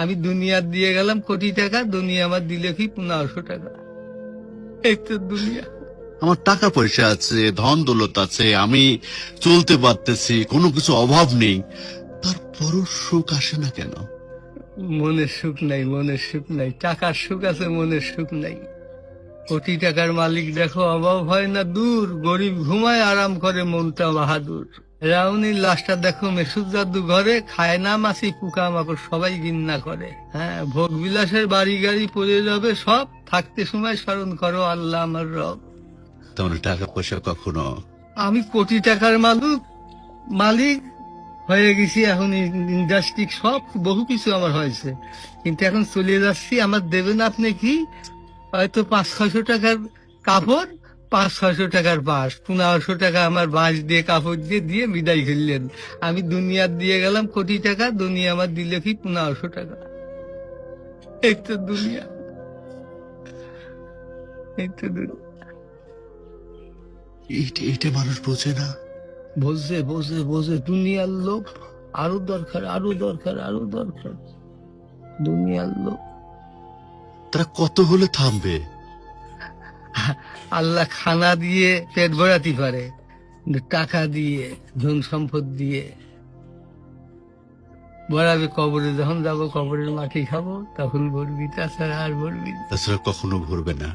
আমি দুনিয়া দিয়ে গেলাম কোটি টাকা, দুনিয়া আমার দিলে কি 1500 টাকা। এই তো দুনিয়া। আমার টাকা পয়সা আছে, ধন দৌলত আছে, আমি চলতে পারতেছি, কোনো কিছু অভাব নেই, তারপরও সুখ আসে না কেন? মনের সুখ নাই, মনের সুখ নাই। টাকার সুখ আছে, মনের সুখ নাই। কোটি টাকার মালিক দেখো অভাব হয় না দূর, গরিব ঘুমায় আরাম করে মনটা বাহাদুর। রাউনির লাশটা দেখো মেসুদ জাদু ঘরে, খায় না মাছি পোকা মাকড় সবাই ঘৃণা করে। হ্যাঁ, ভোগ বিলাসের বাড়ি গাড়ি পড়ে যাবে সব, থাকতে সময় স্মরণ করো আল্লাহ আমার রব। তেমন টাকা পয়সা কখনো আমি কোটি টাকার মালিক হয়ে গেছি, এখন ইন্ডাস্ট্রি সব বহু কিছু আমার হয়েছে, কিন্তু এখন চলে যাচ্ছি। আমার দেবেন আপনি কি? হয়তো 500-600 টাকার কাপড়, 500-600 টাকার বাঁশ, 1500 টাকা আমার বাঁশ দিয়ে কাপড় দিয়ে দিয়ে বিদায় করলেন। আমি দুনিয়া দিয়ে গেলাম কোটি টাকা, দুনিয়া আমার দিলে কি 1500 টাকা। এই তো দুনিয়া, এই তো দুনিয়া। এইটা মানুষ বোঝে না। বোঝে বোঝে বোঝে, দুনিয়ার লোক আরো দরকার, আরো দরকার, আরো দরকার। দুনিয়ার লোক। তারা কত হলে থামবে? আল্লাহ খানা দিয়ে পেট ভরাতে পারে, কিন্তু টাকা দিয়ে, ধন সম্পদ দিয়ে ভরাবে কবরে। যখন যাবো কবরের মাটি খাবো তখন ভরবি, তাছাড়া আর ভরবি না। তাছাড়া কখনো ভরবে না।